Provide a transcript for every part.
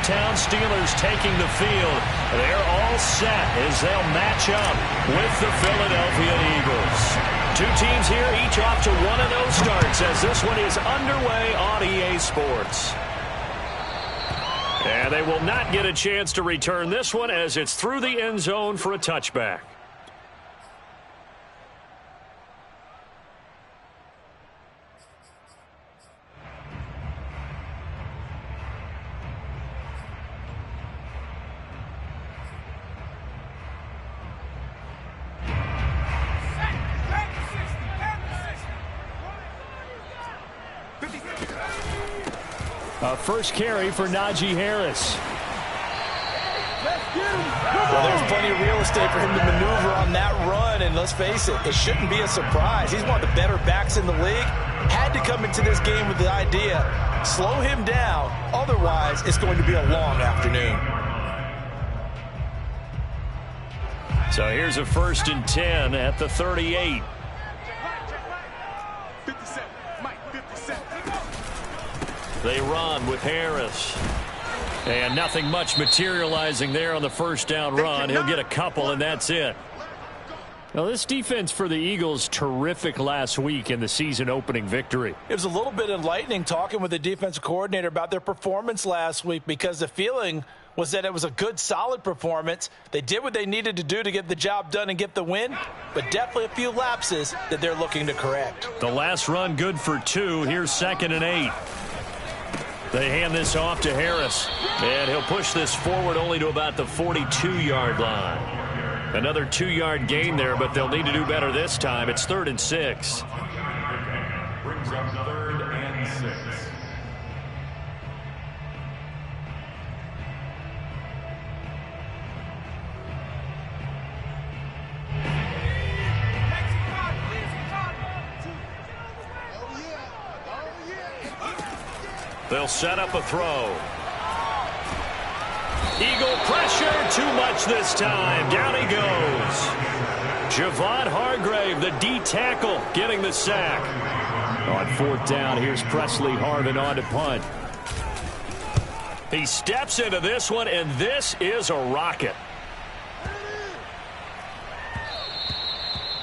hometown Steelers taking the field. They're all set as they'll match up with the Philadelphia Eagles. Two teams here, each off to 1-0 starts as this one is underway on EA Sports. And they will not get a chance to return this one as it's through the end zone for a touchback. First carry for Najee Harris. Well, there's plenty of real estate for him to maneuver on that run, and let's face it, it shouldn't be a surprise. He's one of the better backs in the league. Had to come into this game with the idea, slow him down, otherwise it's going to be a long afternoon. So here's a 1st and 10 at the 38. They run with Harris. And nothing much materializing there on the first down run. He'll get a couple, and that's it. Now, this defense for the Eagles, terrific last week in the season opening victory. It was a little bit enlightening talking with the defensive coordinator about their performance last week because the feeling was that it was a good, solid performance. They did what they needed to do to get the job done and get the win, but definitely a few lapses that they're looking to correct. The last run good for 2. Here's 2nd and 8. They hand this off to Harris, and he'll push this forward only to about the 42-yard line. Another 2-yard gain there, but they'll need to do better this time. It's 3rd and 6. Brings up 3rd and 6. They'll set up a throw. Eagle pressure, too much this time. Down he goes. Javon Hargrave, the D tackle, getting the sack. On 4th down, here's Presley Harvin on to punt. He steps into this one, and this is a rocket.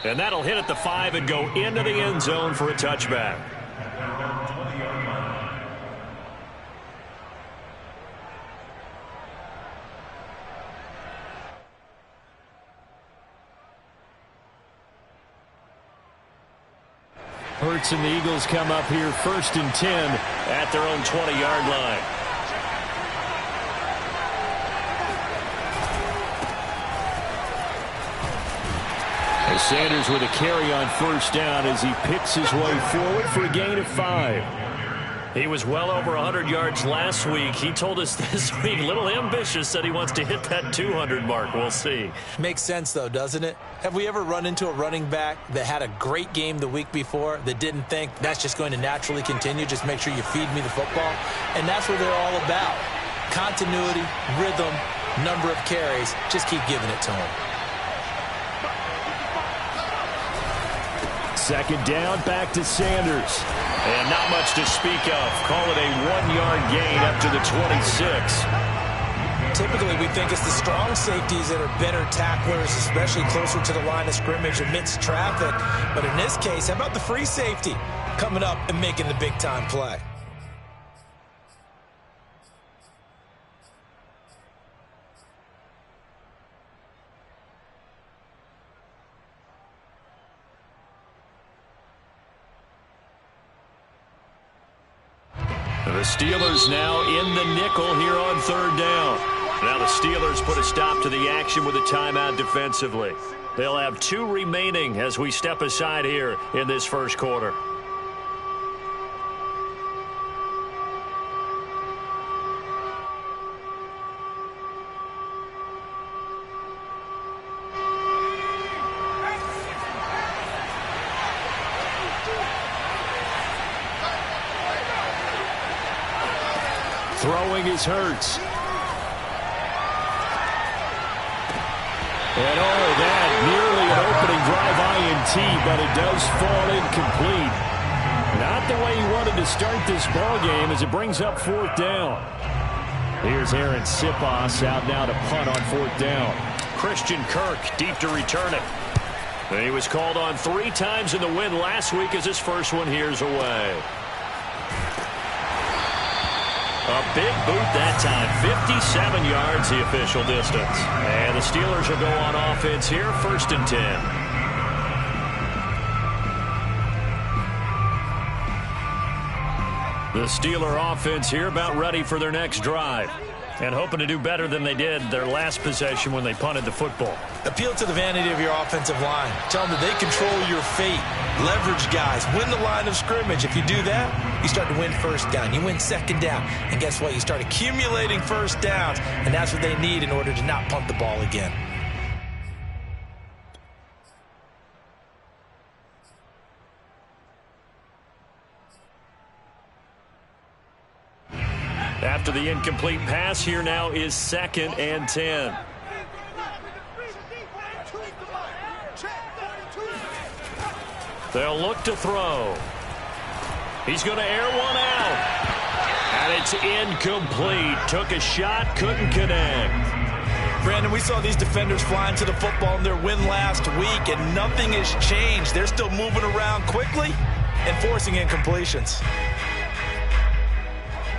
And that'll hit at the 5 and go into the end zone for a touchback. Hurts and the Eagles come up here 1st and 10 at their own 20-yard line. As Sanders with a carry on 1st down as he picks his way forward for a gain of 5. He was well over 100 yards last week. He told us this week, a little ambitious, said he wants to hit that 200 mark. We'll see. Makes sense, though, doesn't it? Have we ever run into a running back that had a great game the week before that didn't think that's just going to naturally continue? Just make sure you feed me the football. And that's what they're all about. Continuity, rhythm, number of carries. Just keep giving it to him. 2nd down, back to Sanders. And not much to speak of. Call it a 1-yard gain up to the 26. Typically, we think it's the strong safeties that are better tacklers, especially closer to the line of scrimmage amidst traffic. But in this case, how about the free safety coming up and making the big-time play? The Steelers now in the nickel here on 3rd down. Now the Steelers put a stop to the action with a timeout defensively. They'll have 2 remaining as we step aside here in this first quarter. Throwing is Hurts. And that nearly an opening drive INT, but it does fall incomplete. Not the way he wanted to start this ball game as it brings up 4th down. Here's Aaron Siposs out now to punt on 4th down. Christian Kirk deep to return it. And he was called on 3 times in the win last week as his first one here's away. A big boot that time. 57 yards the official distance. And the Steelers will go on offense here, 1st and 10. The Steeler offense here about ready for their next drive. And hoping to do better than they did their last possession when they punted the football. Appeal to the vanity of your offensive line. Tell them that they control your fate. Leverage guys. Win the line of scrimmage. If you do that, you start to win 1st down. You win 2nd down. And guess what? You start accumulating 1st downs. And that's what they need in order to not punt the ball again. After the incomplete pass, here now is 2nd and 10. They'll look to throw. He's going to air one out. And it's incomplete. Took a shot, couldn't connect. Brandon, we saw these defenders flying to the football in their win last week, and nothing has changed. They're still moving around quickly and forcing incompletions.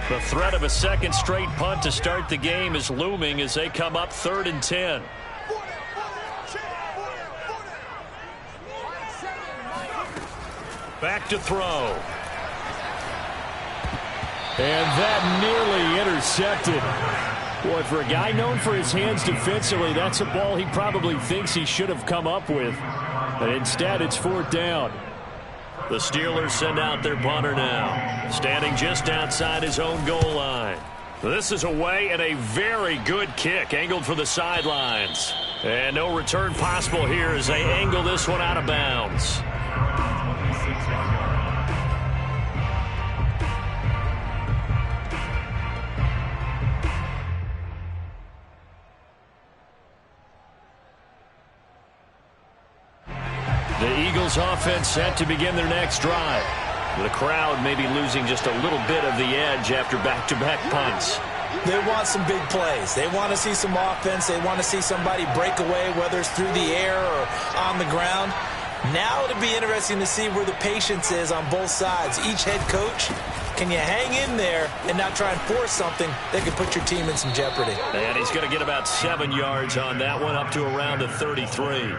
The threat of a 2nd straight punt to start the game is looming as they come up 3rd and 10. Back to throw. And that nearly intercepted. Boy, for a guy known for his hands defensively, that's a ball he probably thinks he should have come up with. But instead, it's 4th down. The Steelers send out their punter now, standing just outside his own goal line. This is away and a very good kick, angled for the sidelines. And no return possible here as they angle this one out of bounds. The Eagles offense set to begin their next drive. The crowd may be losing just a little bit of the edge after back-to-back punts. They want some big plays. They want to see some offense. They want to see somebody break away, whether it's through the air or on the ground. Now it'll be interesting to see where the patience is on both sides. Each head coach, can you hang in there and not try and force something that could put your team in some jeopardy? And he's going to get about 7 yards on that one, up to around the 33.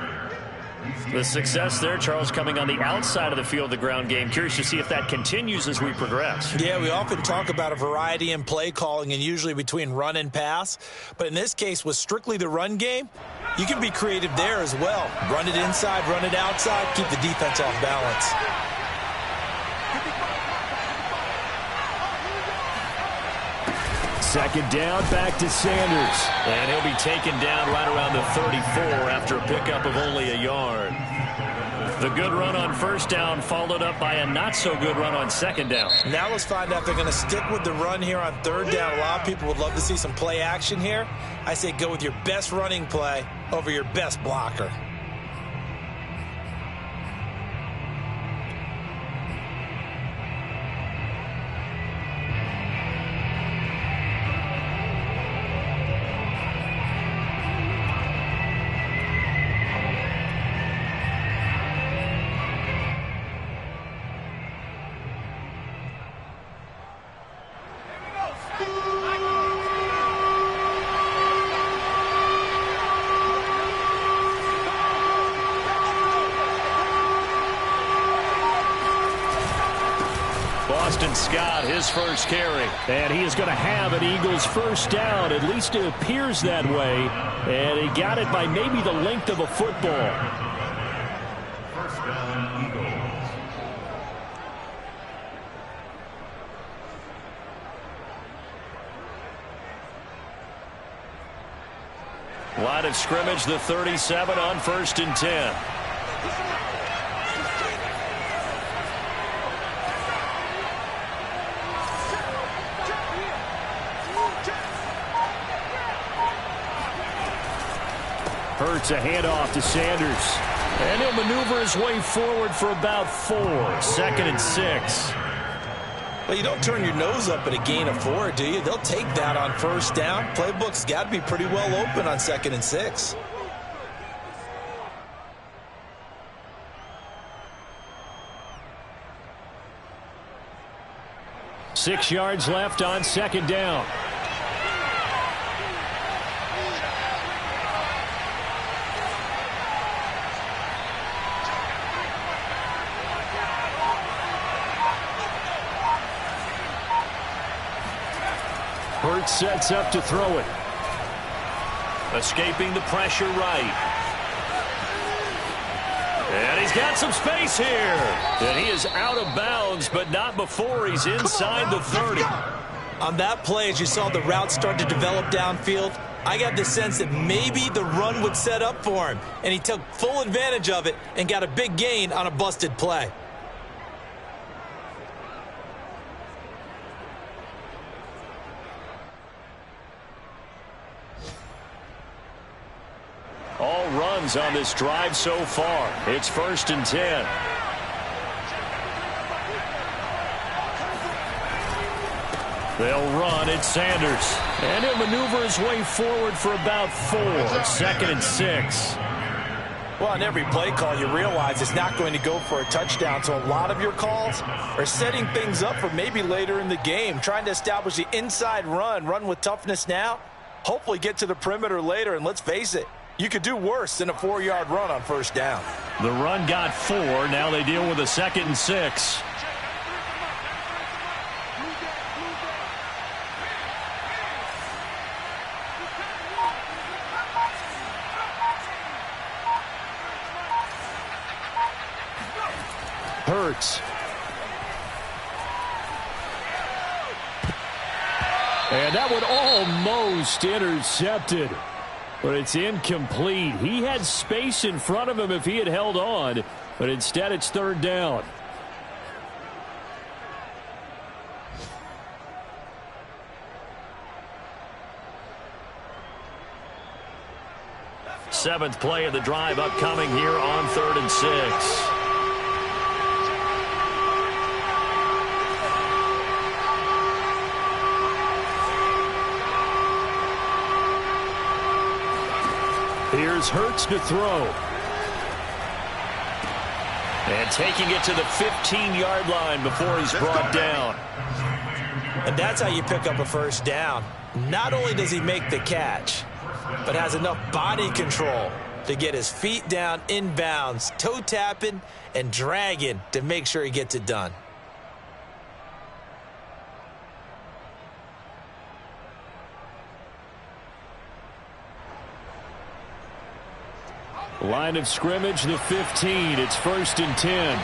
The success there, Charles, coming on the outside of the field, the ground game. Curious to see if that continues as we progress. Yeah, we often talk about a variety in play calling and usually between run and pass. But in this case, with strictly the run game, you can be creative there as well. Run it inside, run it outside, keep the defense off balance. Second down, back to Sanders. And he'll be taken down right around the 34 after a pickup of only a yard. The good run on 1st down followed up by a not-so-good run on 2nd down. Now let's find out if they're going to stick with the run here on 3rd down. A lot of people would love to see some play action here. I say go with your best running play over your best blocker. Boston Scott, his first carry. And he is going to have an Eagles 1st down. At least it appears that way. And he got it by maybe the length of a football. 1st down, Eagles. Line of scrimmage, the 37 on 1st and 10. Hurts a handoff to Sanders. And he'll maneuver his way forward for about 4. 2nd and 6. Well, you don't turn your nose up at a gain of 4, do you? They'll take that on first down. Playbook's got to be pretty well open on 2nd and 6. Six yards left on 2nd down. Hurts sets up to throw it. Escaping the pressure right. And he's got some space here. And he is out of bounds, but not before he's inside the 30. On that play, as you saw the route start to develop downfield, I got the sense that maybe the run would set up for him. And he took full advantage of it and got a big gain on a busted play. All runs on this drive so far. It's 1st and 10. They'll run. It's Sanders. And he'll maneuver his way forward for about 4. 2nd and 6. Well, on every play call, you realize it's not going to go for a touchdown. So a lot of your calls are setting things up for maybe later in the game, trying to establish the inside run with toughness now, hopefully get to the perimeter later. And let's face it, you could do worse than a 4-yard run on first down. The run got 4. Now they deal with a 2nd and 6. Hurts. And that one almost intercepted. But it's incomplete. He had space in front of him if he had held on, but instead it's 3rd down. Seventh play of the drive upcoming here on 3rd and 6. Here's Hurts to throw. And taking it to the 15-yard line before he's brought down. And that's how you pick up a first down. Not only does he make the catch, but has enough body control to get his feet down inbounds, toe tapping and dragging to make sure he gets it done. Line of scrimmage, the 15. It's 1st and 10.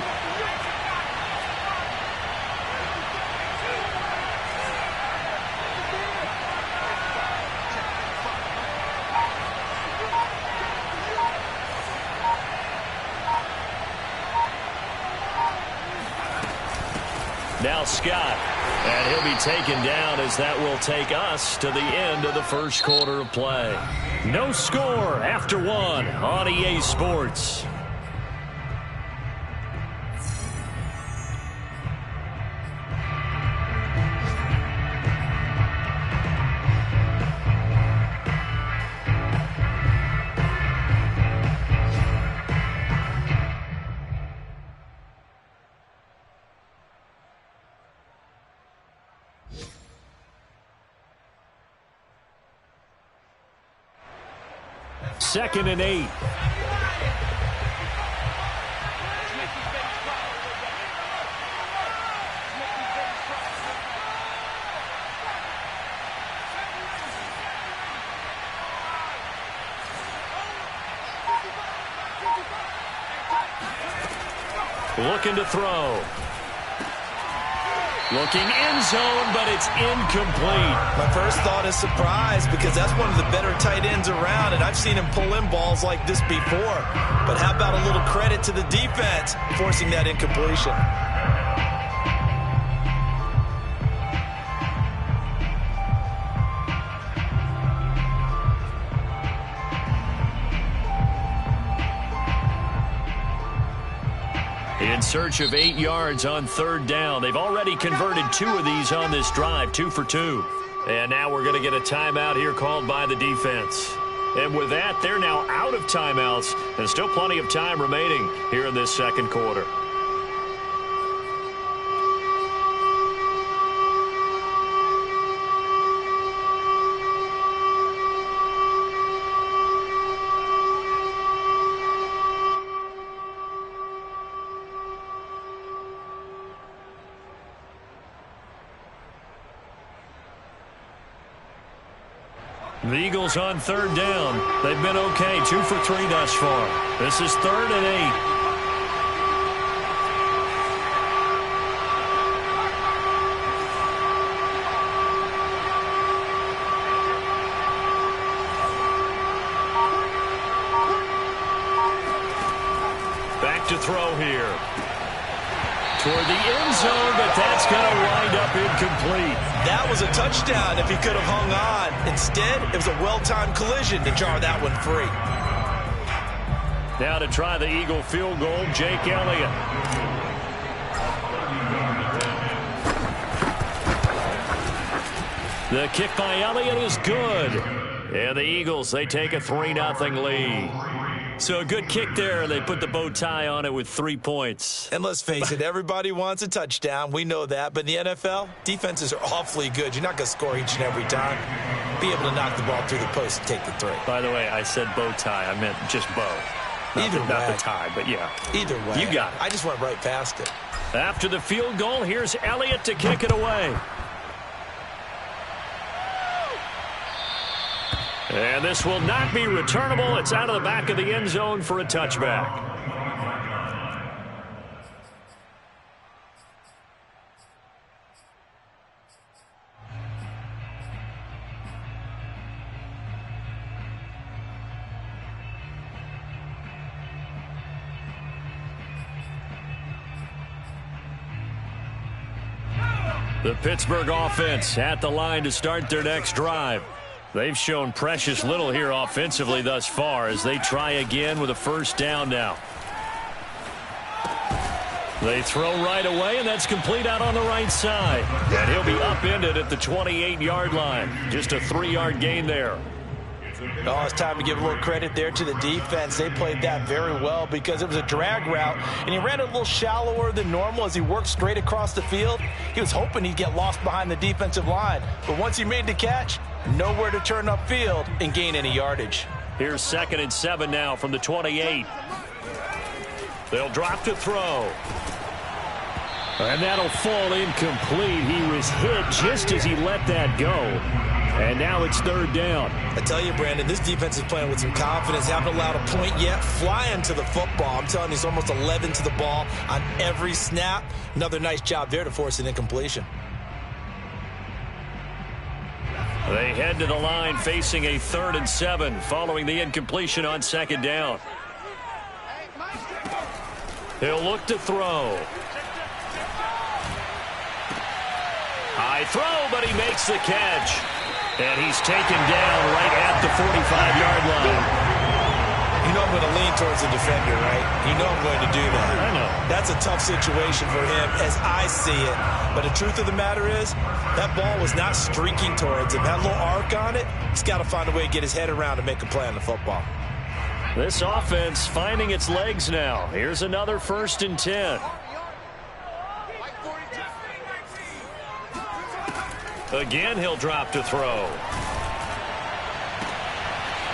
Now Scott. And he'll be taken down as that will take us to the end of the first quarter of play. No score after 1 on EA Sports. Second and 8. Looking to throw. Looking end zone, but it's incomplete. My first thought is surprise because that's one of the better tight ends around, and I've seen him pull in balls like this before. But how about a little credit to the defense forcing that incompletion? in search of 8 yards on 3rd down. They've already converted 2 of these on this drive, 2 for 2. And now we're going to get a timeout here called by the defense. And with that, they're now out of timeouts. There's still plenty of time remaining here in this second quarter. The Eagles on 3rd down. They've been okay, 2 for 3 thus far. This is 3rd and 8. Back to throw here. Toward the end zone, but that's going to wind up incomplete. That was a touchdown if he could have hung on. Instead, it was a well-timed collision to jar that one free. Now to try the Eagle field goal, Jake Elliott. The kick by Elliott is good. And the Eagles, they take a 3-0 lead. So a good kick there. They put the bow tie on it with 3 points. And let's face it, everybody wants a touchdown. We know that. But in the NFL, defenses are awfully good. You're not going to score each and every time. Be able to knock the ball through the post and take the 3. By the way, I said bow tie. I meant just bow. Not the tie, but yeah. Either way. You got it. I just went right past it. After the field goal, here's Elliott to kick it away. And this will not be returnable. It's out of the back of the end zone for a touchback. The Pittsburgh offense at the line to start their next drive. They've shown precious little here offensively thus far as they try again with a 1st down now. They throw right away, and that's complete out on the right side. And he'll be upended at the 28-yard line. Just a 3-yard gain there. Oh, it's time to give a little credit there to the defense. They played that very well because it was a drag route, and he ran a little shallower than normal as he worked straight across the field. He was hoping he'd get lost behind the defensive line, but once he made the catch, nowhere to turn upfield and gain any yardage. Here's 2nd and 7 now from the 28. They'll drop to throw. And that'll fall incomplete. He was hit just as he let that go. And now it's 3rd down. I tell you, Brandon, this defense is playing with some confidence. Haven't allowed a point yet. Flying to the football. I'm telling you, it's almost 11 to the ball on every snap. Another nice job there to force an incompletion. They head to the line facing a 3rd and 7 following the incompletion on 2nd down. He'll look to throw. High throw, but he makes the catch. And he's taken down right at the 45-yard line. You know I'm going to lean towards the defender, right? You know I'm going to do that. I know. That's a tough situation for him as I see it. But the truth of the matter is, that ball was not streaking towards him. That little arc on it, he's got to find a way to get his head around and make a play on the football. This offense finding its legs now. Here's another 1st and 10. Again, he'll drop to throw.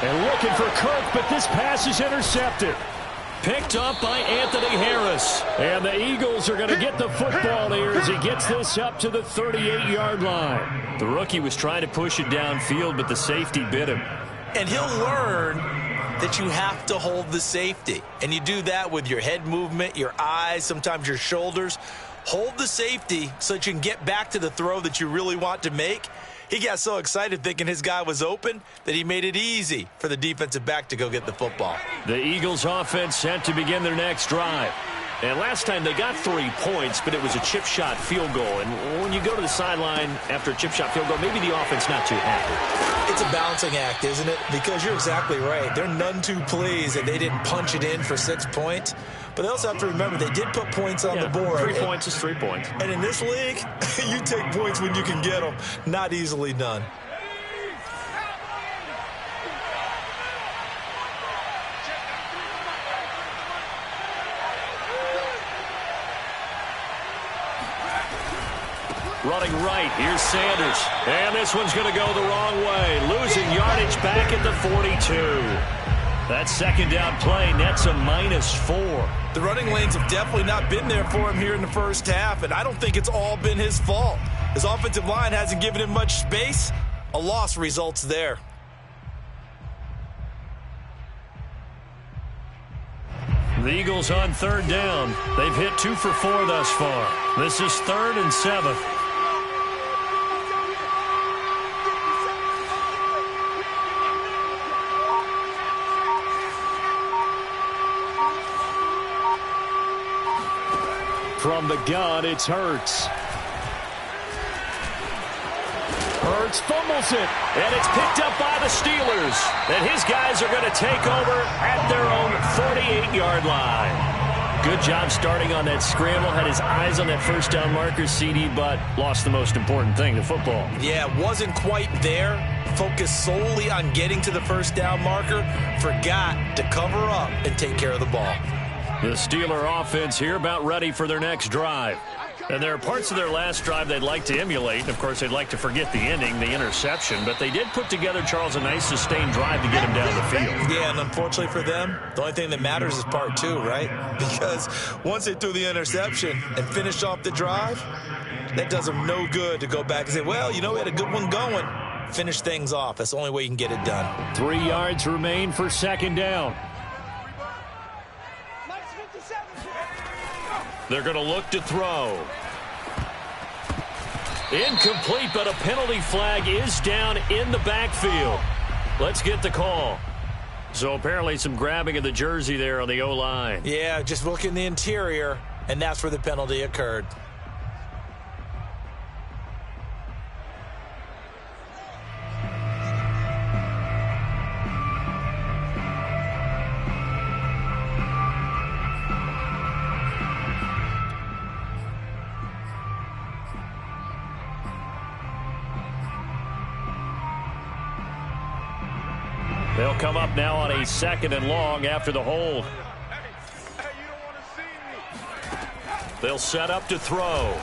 And looking for Kirk, but this pass is intercepted. Picked up by Anthony Harris. And the Eagles are going to get the football here as he gets this up to the 38-yard line. The rookie was trying to push it downfield, but the safety bit him. And he'll learn that you have to hold the safety. And you do that with your head movement, your eyes, sometimes your shoulders. Hold the safety so that you can get back to the throw that you really want to make. He got so excited thinking his guy was open that he made it easy for the defensive back to go get the football. The Eagles offense set to begin their next drive. And last time they got 3 points, but it was a chip shot field goal. And when you go to the sideline after a chip shot field goal, maybe the offense not too happy. It's a balancing act, isn't it? Because you're exactly right. They're none too pleased that they didn't punch it in for 6 points. But they also have to remember they did put points on the board. 3 points is 3 points. And in this league, you take points when you can get them. Not easily done. Running right, here's Sanders. And this one's going to go the wrong way. Losing yardage back at the 42. That second down play nets a -4. The running lanes have definitely not been there for him here in the first half, and I don't think it's all been his fault. His offensive line hasn't given him much space. A loss results there. The Eagles on third down. They've hit 2 for 4 thus far. This is 3rd and 7. From the gun, it's Hurts. Hurts fumbles it, and it's picked up by the Steelers. And his guys are going to take over at their own 48-yard line. Good job starting on that scramble. Had his eyes on that first down marker, CD, but lost the most important thing, the football. Yeah, wasn't quite there. Focused solely on getting to the first down marker. Forgot to cover up and take care of the ball. The Steeler offense here about ready for their next drive. And there are parts of their last drive they'd like to emulate. Of course, they'd like to forget the ending, the interception. But they did put together, Charles, a nice sustained drive to get him down the field. Yeah, and unfortunately for them, the only thing that matters is part 2, right? Because once they threw the interception and finished off the drive, that does them no good to go back and say, well, you know, we had a good one going. Finish things off. That's the only way you can get it done. 3 yards remain for second down. They're going to look to throw. Incomplete, but a penalty flag is down in the backfield. Let's get the call. So apparently some grabbing of the jersey there on the O-line. Yeah, just look in the interior, and that's where the penalty occurred. They'll come up now on a 2nd and long after the hold. They'll set up to throw.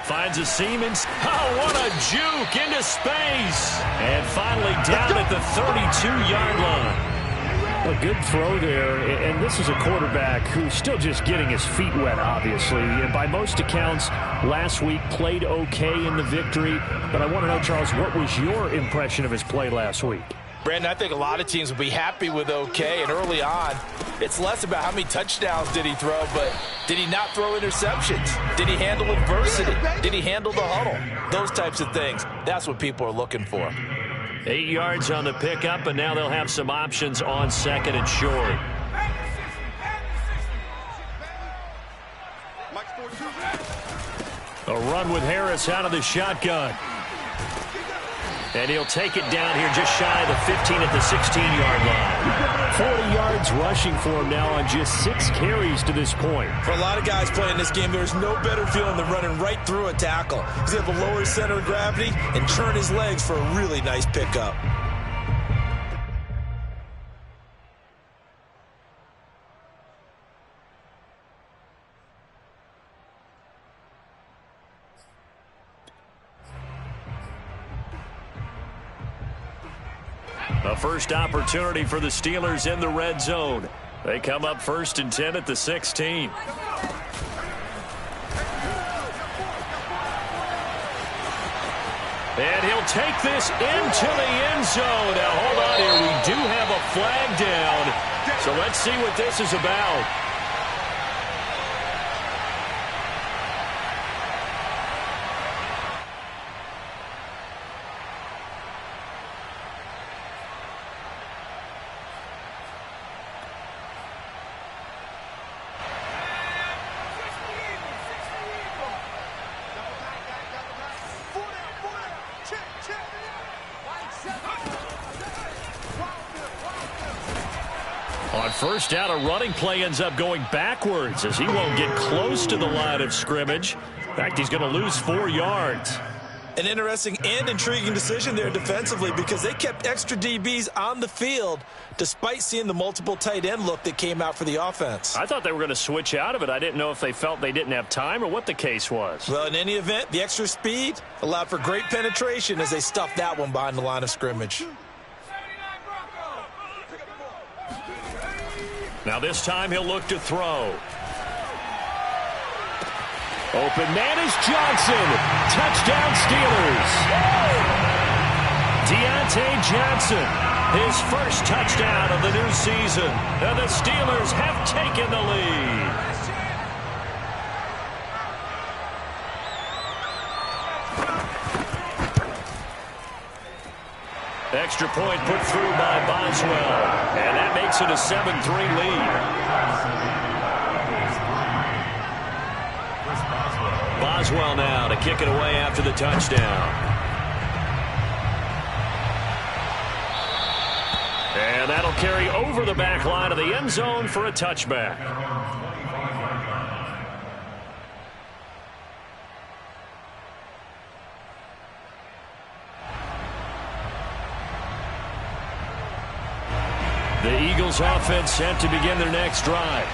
Finds a seam. Oh, what a juke into space. And finally down at the 32-yard line. A good throw there, and this is a quarterback who's still just getting his feet wet, obviously. And by most accounts, last week played okay in the victory. But I want to know, Charles, what was your impression of his play last week? Brandon, I think a lot of teams will be happy with okay, and early on, it's less about how many touchdowns did he throw, but did he not throw interceptions? Did he handle adversity? Did he handle the huddle? Those types of things. That's what people are looking for. 8 yards on the pickup, and now they'll have some options on 2nd and short. A run with Harris out of the shotgun. And he'll take it down here just shy of the 15 at the 16-yard line. 40 yards rushing for him now on just 6 carries to this point. For a lot of guys playing this game, there's no better feeling than running right through a tackle. He's able to lower his center of gravity and turn his legs for a really nice pickup. A first opportunity for the Steelers in the red zone. They come up 1st and 10 at the 16. And he'll take this into the end zone. Now, hold on here. We do have a flag down. So let's see what this is about. On first down, a running play ends up going backwards as he won't get close to the line of scrimmage. In fact, he's going to lose 4 yards. An interesting and intriguing decision there defensively because they kept extra DBs on the field despite seeing the multiple tight end look that came out for the offense. I thought they were going to switch out of it. I didn't know if they felt they didn't have time or what the case was. Well, in any event, the extra speed allowed for great penetration as they stuffed that one behind the line of scrimmage. Now this time he'll look to throw. Open man is Johnson. Touchdown Steelers. Deontay Johnson, his first touchdown of the new season. And the Steelers have taken the lead. Extra point put through by Boswell. And that makes it a 7-3 lead. Boswell now to kick it away after the touchdown. And that'll carry over the back line of the end zone for a touchback. The Eagles offense set to begin their next drive.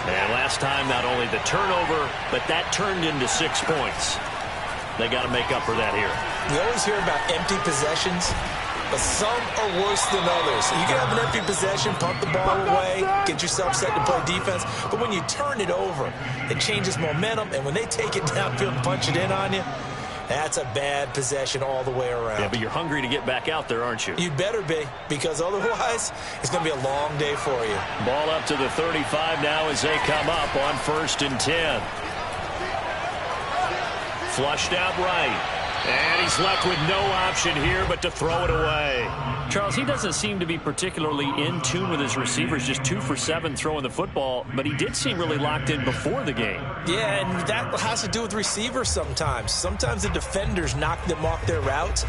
And last time, not only the turnover, but that turned into 6 points. They got to make up for that here. You always hear about empty possessions, but some are worse than others. You can have an empty possession, pump the ball away, get yourself set to play defense, but when you turn it over, it changes momentum, and when they take it downfield and punch it in on you, that's a bad possession all the way around. Yeah, but you're hungry to get back out there, aren't you? You'd better be, because otherwise it's going to be a long day for you. Ball up to the 35 now as they come up on 1st and 10. Flushed out right. And he's left with no option here but to throw it away. Charles, he doesn't seem to be particularly in tune with his receivers, just 2 for 7 throwing the football, but he did seem really locked in before the game. Yeah, and that has to do with receivers sometimes. Sometimes the defenders knock them off their routes,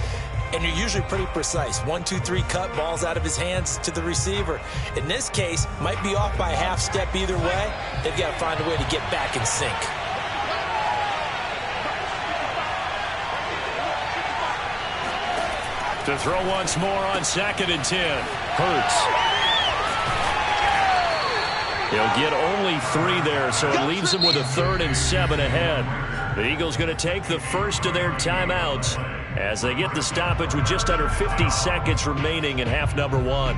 and you're usually pretty precise. 1, 2, 3 cut, balls out of his hands to the receiver. In this case, might be off by a half step either way. They've got to find a way to get back in sync. To throw once more on 2nd and 10. Hurts. He'll get only 3 there, so it leaves him with a 3rd and 7 ahead. The Eagles going to take the first of their timeouts as they get the stoppage with just under 50 seconds remaining in half number 1.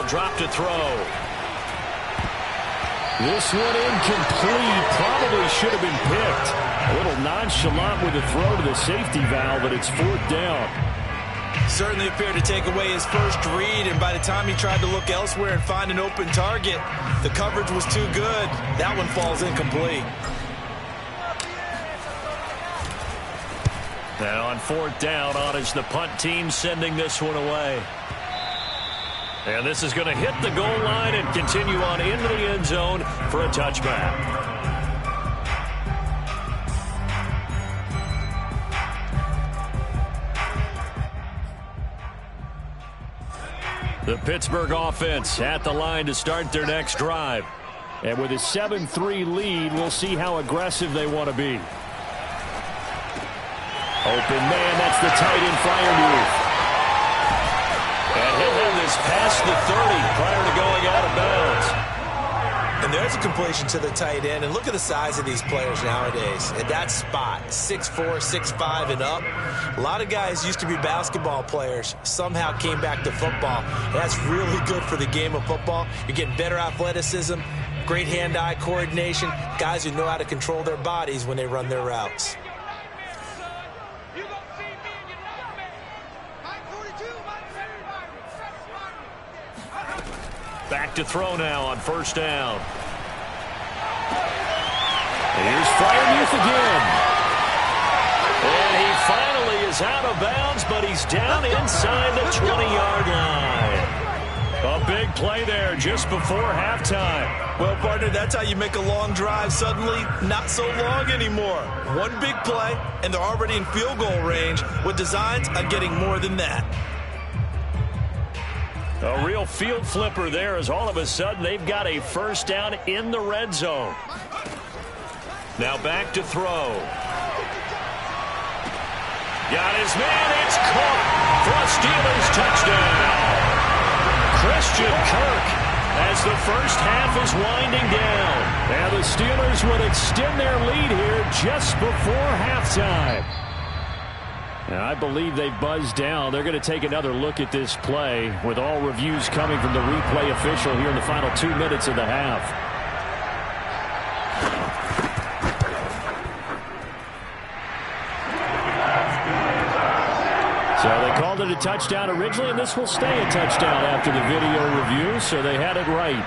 Drop to throw. This one incomplete. Probably should have been picked. A little nonchalant with the throw to the safety valve, but it's 4th down. Certainly appeared to take away his first read, and by the time he tried to look elsewhere and find an open target, the coverage was too good. That one falls incomplete. And on 4th down, on is the punt team sending this one away. And this is going to hit the goal line and continue on into the end zone for a touchback. The Pittsburgh offense at the line to start their next drive. And with a 7-3 lead, we'll see how aggressive they want to be. Open man, that's the tight end Freiermuth. And he'll have this past the 30 prior to going out of bounds. And there's a completion to the tight end. And look at the size of these players nowadays. At that spot, 6'4", 6'5", and up. A lot of guys used to be basketball players, somehow came back to football. And that's really good for the game of football. You're getting better athleticism, great hand-eye coordination, guys who know how to control their bodies when they run their routes. Back to throw now on first down. Here's Freiermuth again. And he finally is out of bounds, but he's down inside the 20-yard line. A big play there just before halftime. Well, partner, that's how you make a long drive suddenly not so long anymore. One big play, and they're already in field goal range with designs on getting more than that. A real field flipper there as all of a sudden they've got a first down in the red zone. Now back to throw. Got his man. It's caught for a Steelers touchdown. Christian Kirk as the first half is winding down. And the Steelers would extend their lead here just before halftime. I believe they buzzed down. They're going to take another look at this play with all reviews coming from the replay official here in the final 2 minutes of the half. So they called it a touchdown originally, and this will stay a touchdown after the video review, so they had it right.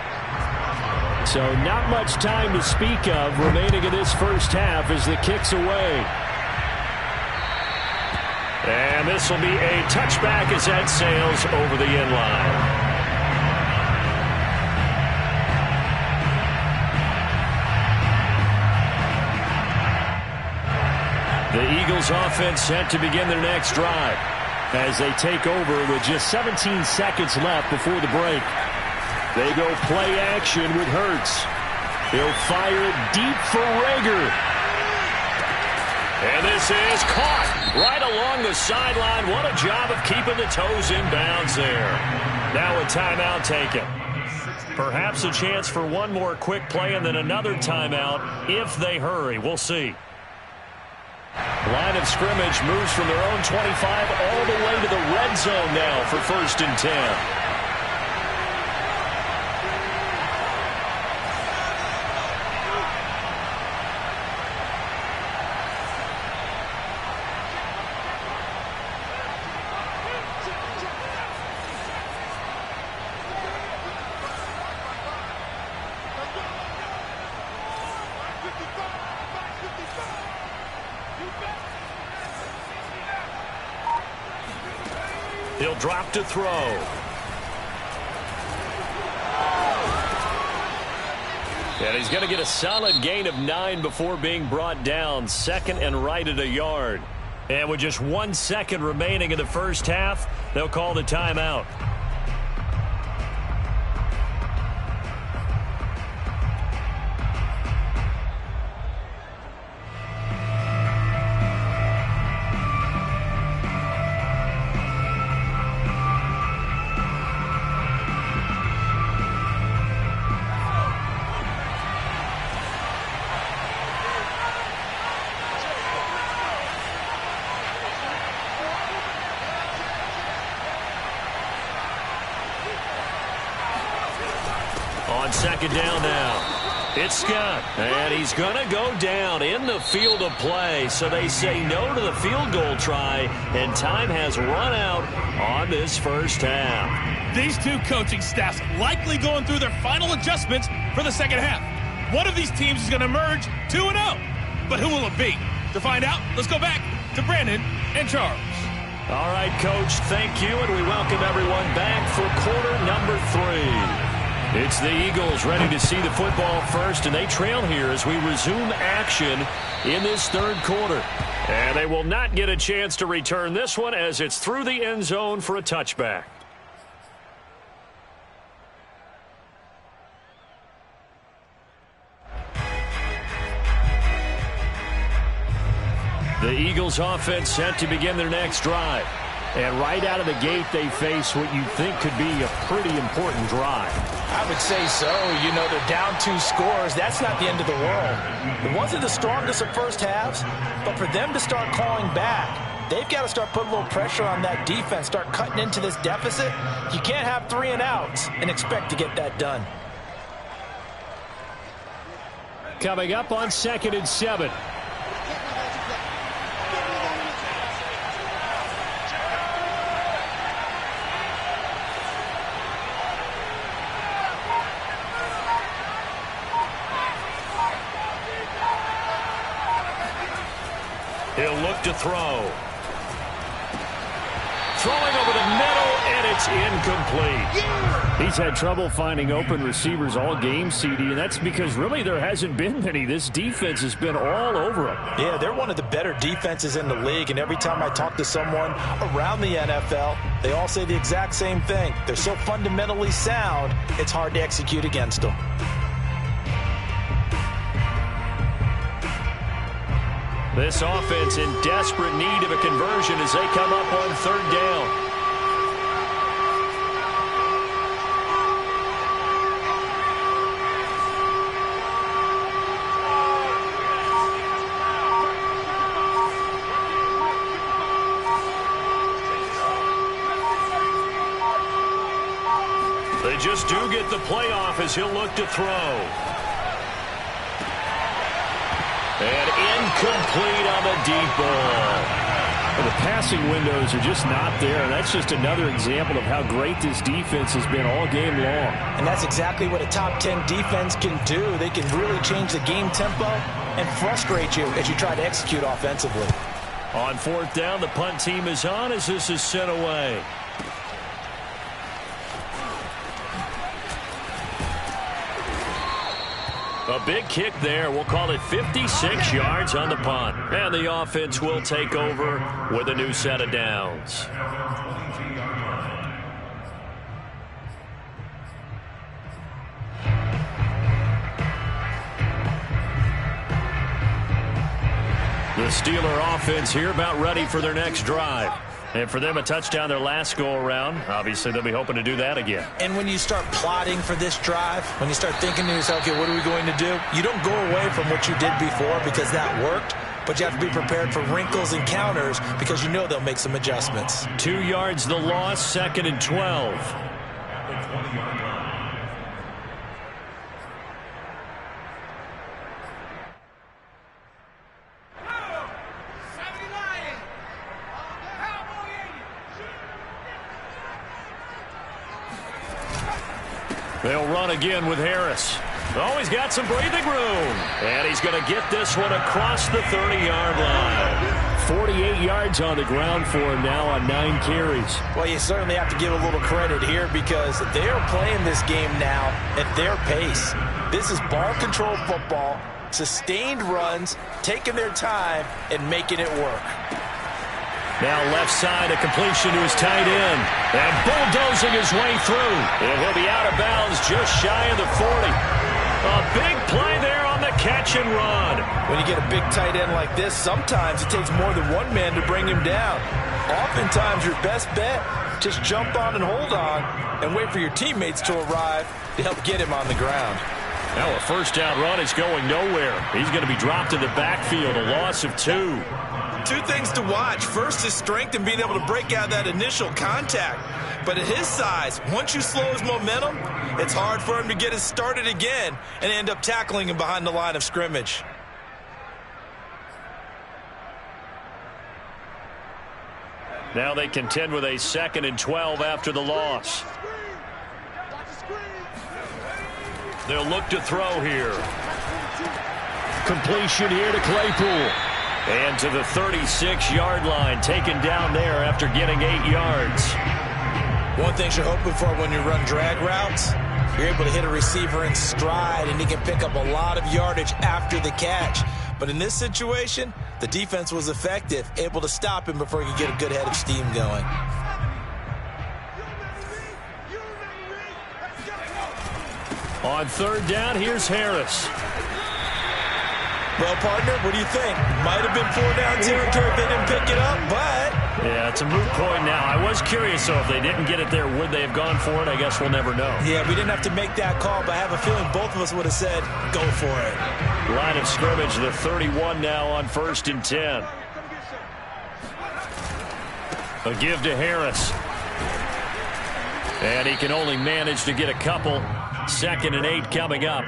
So not much time to speak of remaining in this first half as the kick's away. And this will be a touchback as that sails over the end line. The Eagles offense set to begin their next drive as they take over with just 17 seconds left before the break. They go play action with Hurts. He'll fire it deep for Rager. And this is caught right along the sideline. What a job of keeping the toes in bounds there. Now a timeout taken. Perhaps a chance for one more quick play and then another timeout if they hurry. We'll see. Line of scrimmage moves from their own 25 all the way to the red zone now for 1st and 10. He'll drop to throw. And he's going to get a solid gain of 9 before being brought down. 2nd and right at a yard. And with just 1 second remaining in the first half, they'll call the timeout. On 2nd down now, it's Scott, and he's going to go down in the field of play. So they say no to the field goal try, and time has run out on this first half. These two coaching staffs likely going through their final adjustments for the second half. One of these teams is going to emerge 2-0, but who will it be? To find out, let's go back to Brandon and Charles. All right, Coach, thank you, and we welcome everyone back for quarter number 3. It's the Eagles ready to see the football first, and they trail here as we resume action in this 3rd quarter. And they will not get a chance to return this one as it's through the end zone for a touchback. The Eagles offense set to begin their next drive. And right out of the gate, they face what you think could be a pretty important drive. I would say so. You know, they're down 2 scores. That's not the end of the world. It wasn't the strongest of first halves, but for them to start calling back, they've got to start putting a little pressure on that defense, start cutting into this deficit. You can't have 3 and outs and expect to get that done. Coming up on 2nd and 7. They'll look to throw. Throwing over the middle, and it's incomplete. He's had trouble finding open receivers all game, CD, and that's because really there hasn't been many. This defense has been all over him. Yeah, they're one of the better defenses in the league, and every time I talk to someone around the NFL, they all say the exact same thing. They're so fundamentally sound, it's hard to execute against them. This offense in desperate need of a conversion as they come up on third down. They just do get the playoff as he'll look to throw. And incomplete on the deep ball. Well, the passing windows are just not there, and that's just another example of how great this defense has been all game long. And that's exactly what a top 10 defense can do. They can really change the game tempo and frustrate you as you try to execute offensively. On fourth down, the punt team is on as this is sent away. A big kick there. We'll call it 56 yards on the punt. And the offense will take over with a new set of downs. The Steeler offense here about ready for their next drive. And for them, a touchdown their last go-around. Obviously, they'll be hoping to do that again. And when you start plotting for this drive, when you start thinking to yourself, okay, what are we going to do? You don't go away from what you did before because that worked, but you have to be prepared for wrinkles and counters because you know they'll make some adjustments. 2 yards the loss, 2nd and 12. They'll run again with Harris. Oh, he's got some breathing room. And he's going to get this one across the 30-yard line. 48 yards on the ground for him now on 9 carries. Well, you certainly have to give a little credit here because they are playing this game now at their pace. This is ball control football, sustained runs, taking their time, and making it work. Now left side, a completion to his tight end. And bulldozing his way through. And he'll be out of bounds just shy of the 40. A big play there on the catch and run. When you get a big tight end like this, sometimes it takes more than one man to bring him down. Oftentimes, your best bet, just jump on and hold on and wait for your teammates to arrive to help get him on the ground. Now a first down run is going nowhere. He's going to be dropped in the backfield, a loss of 2. 2 things to watch. First, his strength and being able to break out that initial contact. But at his size, once you slow his momentum, it's hard for him to get it started again and end up tackling him behind the line of scrimmage. Now they contend with a 2nd and 12 after the loss. They'll look to throw here. Completion here to Claypool. And to the 36-yard line, taken down there after getting 8 yards. One thing you're hoping for when you run drag routes, you're able to hit a receiver in stride, and he can pick up a lot of yardage after the catch. But in this situation, the defense was effective, able to stop him before he could get a good head of steam going. On third down, here's Harris. Well, partner, what do you think? Might have been 4-down territory if they didn't pick it up, but... Yeah, it's a moot point now. I was curious, though, if they didn't get it there, would they have gone for it? I guess we'll never know. Yeah, we didn't have to make that call, but I have a feeling both of us would have said, go for it. Line of scrimmage, the 31 now on 1st and 10. A give to Harris. And he can only manage to get a couple. 2nd and 8 coming up.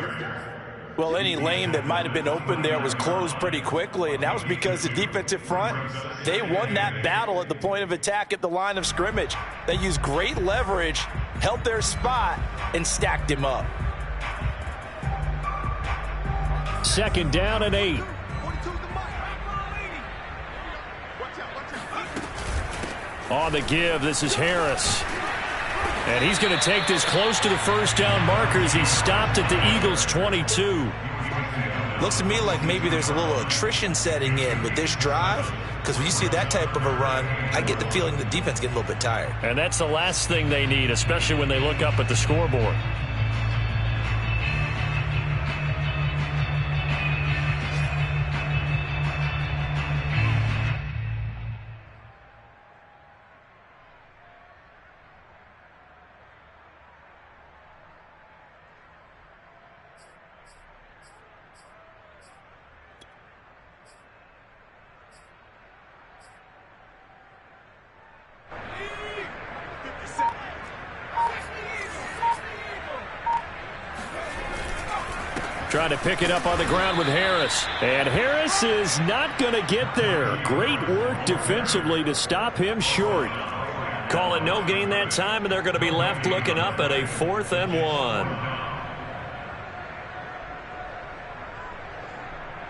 Well, any lane that might have been open there was closed pretty quickly, and that was because the defensive front, they won that battle at the point of attack at the line of scrimmage. They used great leverage, held their spot, and stacked him up. 2nd down and 8. On the give, this is Harris. And he's going to take this close to the first down marker as he stopped at the Eagles' 22. Looks to me like maybe there's a little attrition setting in with this drive, because when you see that type of a run, I get the feeling the defense getting a little bit tired. And that's the last thing they need, especially when they look up at the scoreboard. Trying to pick it up on the ground with Harris. And Harris is not going to get there. Great work defensively to stop him short. Call it no gain that time, and they're going to be left looking up at a 4th and 1.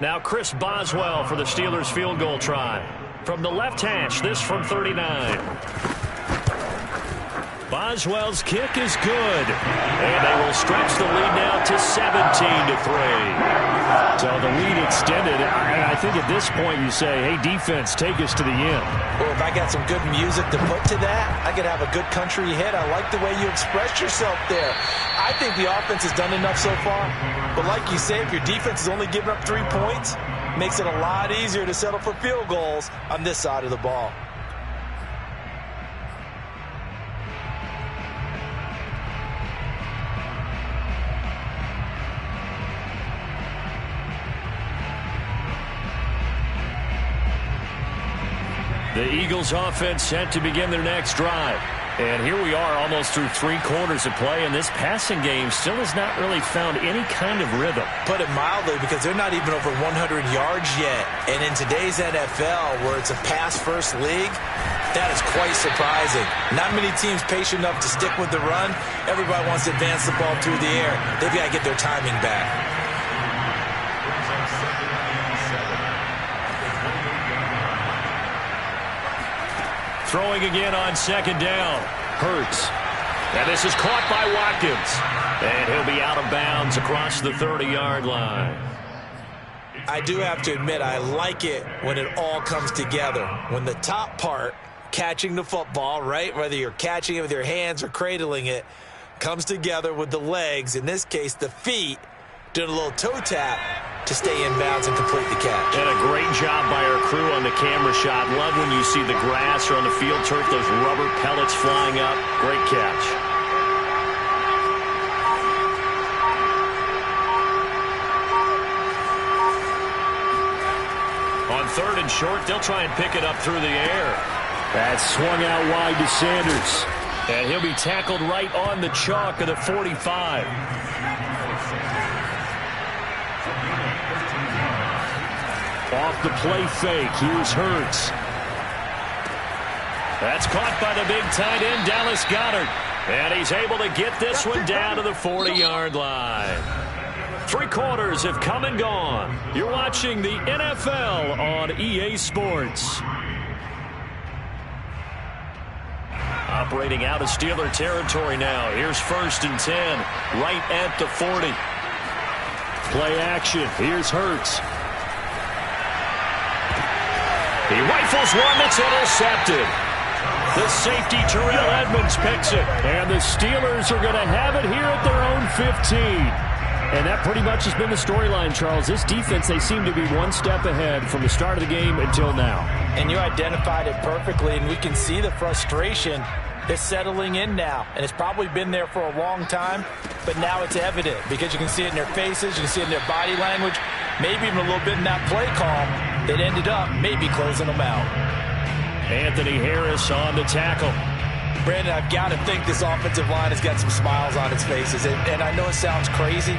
Now Chris Boswell for the Steelers field goal try. From the left hash, this from 39. Boswell's kick is good. And they will stretch the lead now to 17-3. So the lead extended. I think at this point you say, hey, defense, take us to the end. Well, if I got some good music to put to that, I could have a good country hit. I like the way you expressed yourself there. I think the offense has done enough so far. But like you say, if your defense is only giving up 3 points, makes it a lot easier to settle for field goals on this side of the ball. The Eagles offense set to begin their next drive. And here we are almost through 3 quarters of play, and this passing game still has not really found any kind of rhythm. Put it mildly, because they're not even over 100 yards yet. And in today's NFL, where it's a pass-first league, that is quite surprising. Not many teams patient enough to stick with the run. Everybody wants to advance the ball through the air. They've got to get their timing back. Throwing again on 2nd down. Hurts. And this is caught by Watkins. And he'll be out of bounds across the 30-yard line. I do have to admit, I like it when it all comes together. When the top part, catching the football, right, whether you're catching it with your hands or cradling it, comes together with the legs, in this case the feet, doing a little toe tap to stay in bounds and complete the catch. And a great job by our crew on the camera shot. Love when you see the grass or on the field turf, those rubber pellets flying up. Great catch. On 3rd and short, they'll try and pick it up through the air. That's swung out wide to Sanders. And he'll be tackled right on the chalk of the 45. Off the play fake, here's Hurts. That's caught by the big tight end, Dallas Goedert. And he's able to get this one down to the 40-yard line. 3 quarters have come and gone. You're watching the NFL on EA Sports. Operating out of Steeler territory now. Here's 1st and 10, right at the 40. Play action, here's Hurts. He rifles one that's intercepted. The safety, Terrell Edmunds, picks it. And the Steelers are going to have it here at their own 15. And that pretty much has been the storyline, Charles. This defense, they seem to be one step ahead from the start of the game until now. And you identified it perfectly, and we can see the frustration is settling in now. And it's probably been there for a long time, but now it's evident because you can see it in their faces, you can see it in their body language, maybe even a little bit in that play call that ended up maybe closing them out. Anthony Harris on the tackle. Brandon, I've got to think this offensive line has got some smiles on its faces. And I know it sounds crazy,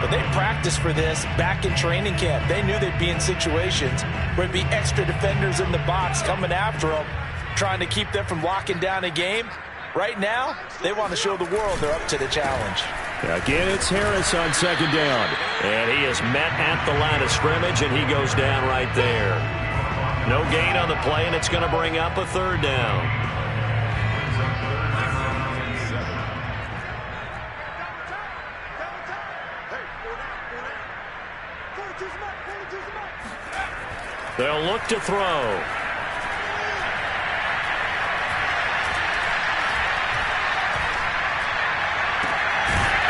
but they practiced for this back in training camp. They knew they'd be in situations where there'd be extra defenders in the box coming after them, trying to keep them from locking down a game. Right now, they want to show the world they're up to the challenge. Again, it's Harris on 2nd down. And he is met at the line of scrimmage, and he goes down right there. No gain on the play, and it's going to bring up a third down. They'll look to throw.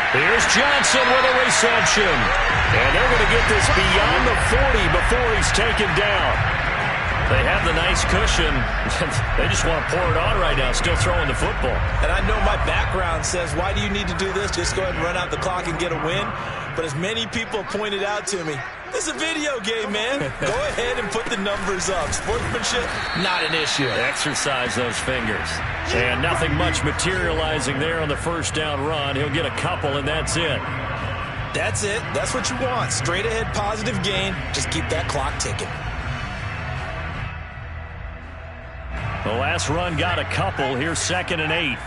Here's Johnson with a reception. And they're going to get this beyond the 40 before he's taken down. They have the nice cushion. They just want to pour it on right now, still throwing the football. And I know my background says, why do you need to do this? Just go ahead and run out the clock and get a win. But as many people pointed out to me, this is a video game, man. Go ahead and put the numbers up. Sportsmanship, not an issue. Exercise those fingers. And nothing much materializing there on the first down run. He'll get a couple, and that's it. That's it. That's what you want. Straight ahead, positive gain. Just keep that clock ticking. The last run got a couple. Here's 2nd and 8.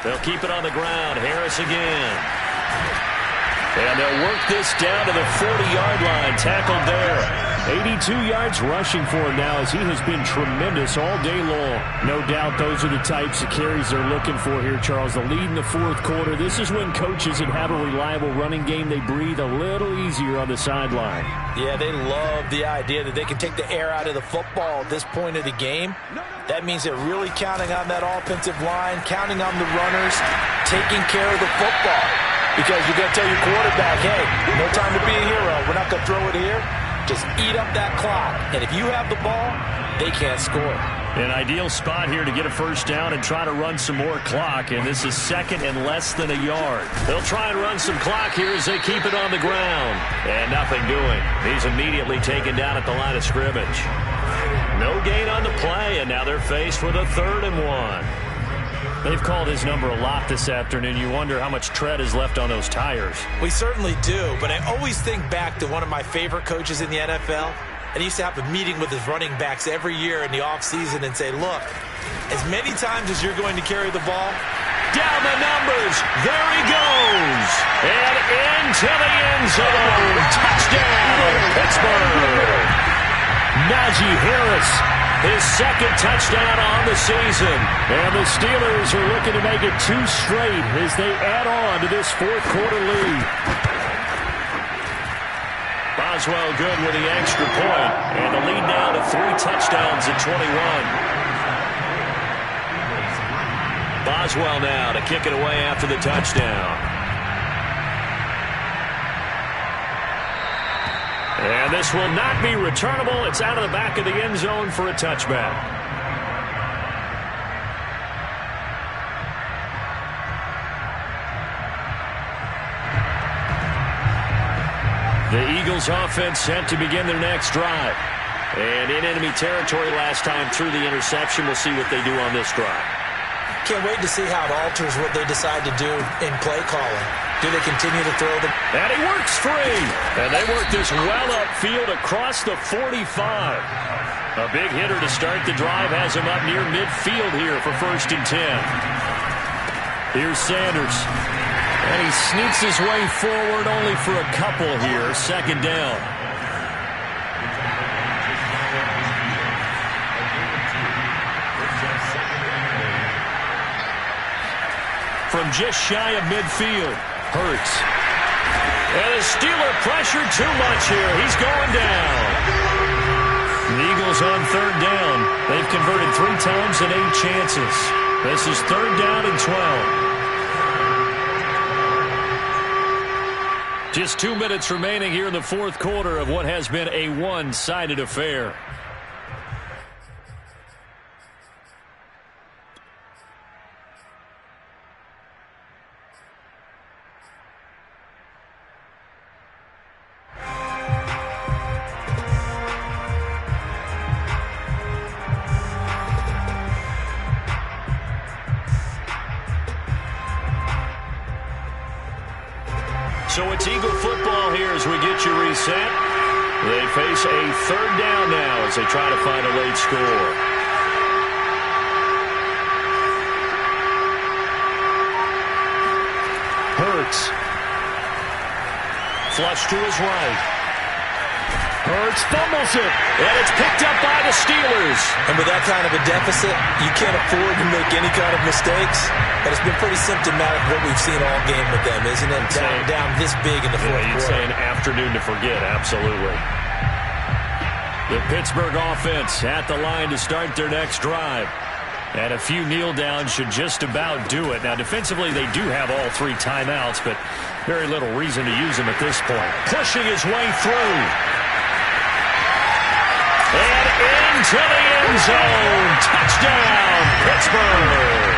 They'll keep it on the ground. Harris again. And they'll work this down to the 40-yard line. Tackled there. 82 yards rushing for him now, as he has been tremendous all day long. No doubt those are the types of carries they're looking for here, Charles. The lead in the fourth quarter. This is when coaches that have a reliable running game, they breathe a little easier on the sideline. Yeah, they love the idea that they can take the air out of the football at this point of the game. That means they're really counting on that offensive line, counting on the runners, taking care of the football. Because you're going to tell your quarterback, hey, no time to be a hero. We're not going to throw it here. Just eat up that clock. And if you have the ball, they can't score. An ideal spot here to get a first down and try to run some more clock. And this is 2nd and less than a yard. They'll try and run some clock here as they keep it on the ground. And nothing doing. He's immediately taken down at the line of scrimmage. No gain on the play, and now they're faced with a 3rd and 1. They've called his number a lot this afternoon. You wonder how much tread is left on those tires. We certainly do, but I always think back to one of my favorite coaches in the NFL. And he used to have a meeting with his running backs every year in the offseason and say, look, as many times as you're going to carry the ball, down the numbers. There he goes. And into the end zone. Touchdown, Pittsburgh. Najee Harris, his 2nd touchdown on the season. And the Steelers are looking to make it 2 straight as they add on to this fourth quarter lead. Boswell good with the extra point. And the lead now to 3 touchdowns at 21. Boswell now to kick it away after the touchdown. And this will not be returnable. It's out of the back of the end zone for a touchback. The Eagles offense set to begin their next drive. And in enemy territory last time through the interception. We'll see what they do on this drive. Can't wait to see how it alters what they decide to do in play calling. Do they continue to throw them? And he works free. And they work this well upfield across the 45. A big hitter to start the drive has him up near midfield here for 1st and 10. Here's Sanders. And he sneaks his way forward only for a couple here. 2nd down. From just shy of midfield, Hurts. And the Steeler pressure too much here. He's going down. The Eagles on 3rd down. They've converted 3 times in 8 chances. This is 3rd down and 12. Just 2 minutes remaining here in the fourth quarter of what has been a one-sided affair. So it's Eagle football here as we get you reset. They face a 3rd down now as they try to find a late score. Hurts. Flush to his right. Hurts fumbles it. And it's picked up by the Steelers. And with that kind of a deficit, you can't afford to make any kind of mistakes. But it's been pretty symptomatic of what we've seen all game with them, isn't it? Down this big in the fourth quarter. You'd say an afternoon to forget, absolutely. The Pittsburgh offense at the line to start their next drive. And a few kneel downs should just about do it. Now, defensively, they do have all 3 timeouts, but very little reason to use them at this point. Pushing his way through. And into the end zone. Touchdown, Pittsburgh.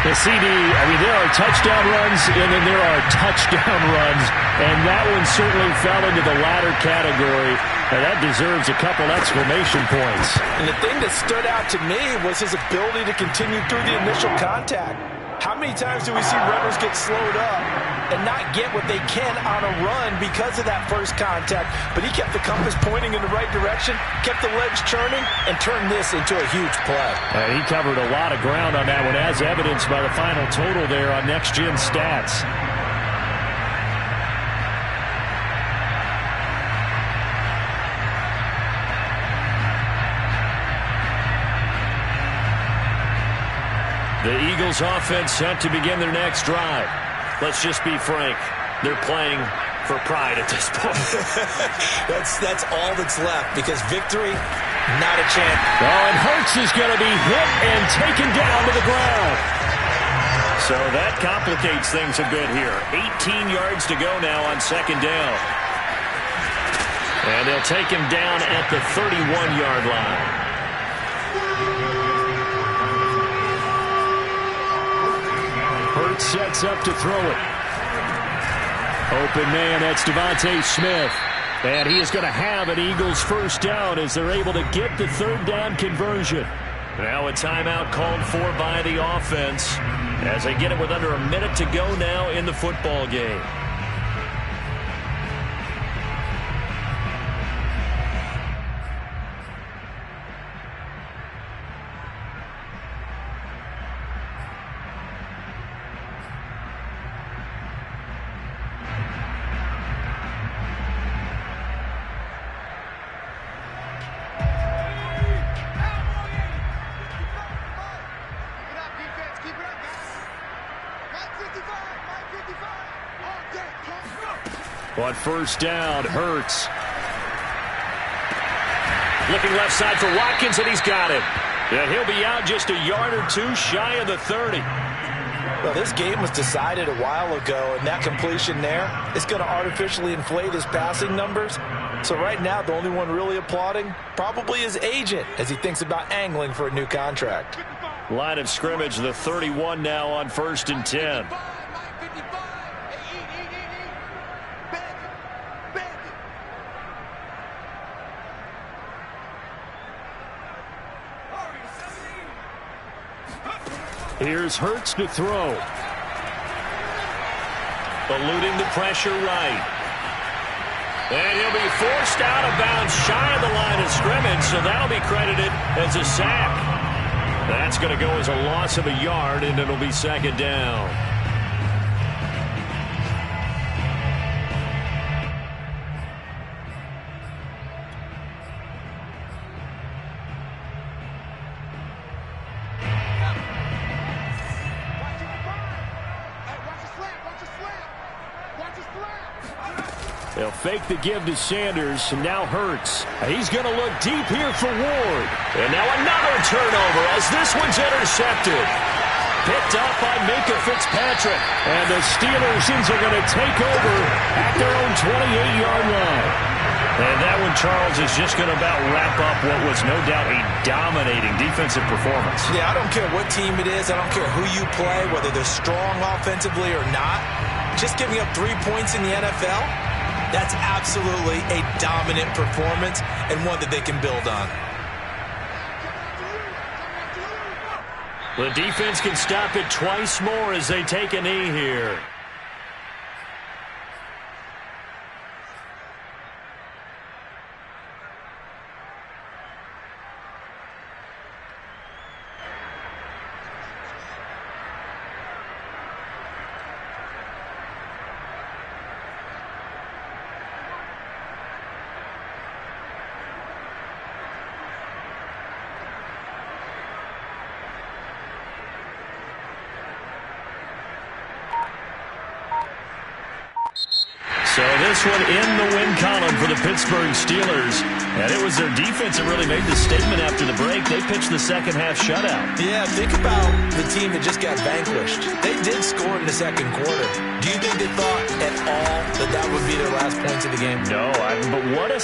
The CD, there are touchdown runs, and then there are touchdown runs, and that one certainly fell into the latter category, and that deserves a couple exclamation points. And the thing that stood out to me was his ability to continue through the initial contact. How many times do we see runners get slowed up and not get what they can on a run because of that first contact? But he kept the compass pointing in the right direction, kept the legs churning, and turned this into a huge play. He covered a lot of ground on that one, as evidenced by the final total there on Next Gen Stats. The Eagles offense set to begin their next drive. Let's just be frank. They're playing for pride at this point. That's all that's left, because victory, not a chance. Oh, and Hurts is going to be hit and taken down to the ground. So that complicates things a bit here. 18 yards to go now on second down. And they'll take him down at the 31-yard line. Hurts sets up to throw it. Open man, that's Devontae Smith. And he is going to have an Eagles first down as they're able to get the third down conversion. Now a timeout called for by the offense as they get it with under a minute to go now in the football game. On first down, Hurts. Looking left side for Watkins, and he's got it. Yeah, he'll be out just a yard or two shy of the 30. Well, this game was decided a while ago, and that completion there is going to artificially inflate his passing numbers. So right now, the only one really applauding probably his agent as he thinks about angling for a new contract. Line of scrimmage, the 31 now on 1st and 10. Here's Hurts to throw. Eluding the pressure right. And he'll be forced out of bounds shy of the line of scrimmage, so that'll be credited as a sack. That's going to go as a loss of a yard, and it'll be second down. They'll fake the give to Sanders, and now Hurts. He's going to look deep here for Ward. And now another turnover as this one's intercepted. Picked up by Minkah Fitzpatrick. And the Steelers are going to take over at their own 28-yard line. And that one, Charles, is just going to about wrap up what was no doubt a dominating defensive performance. Yeah, I don't care what team it is. I don't care who you play, whether they're strong offensively or not. Just giving up 3 points in the NFL, that's absolutely a dominant performance and one that they can build on. The defense can stop it twice more as they take a knee here. this one in the win column for the Pittsburgh Steelers. And it was their defense that really made the statement after the break. They pitched the second half shutout. Yeah, think about the team that just got vanquished. They did score in the second quarter. Do you think they thought at all that that would be their last points of the game? No, but what a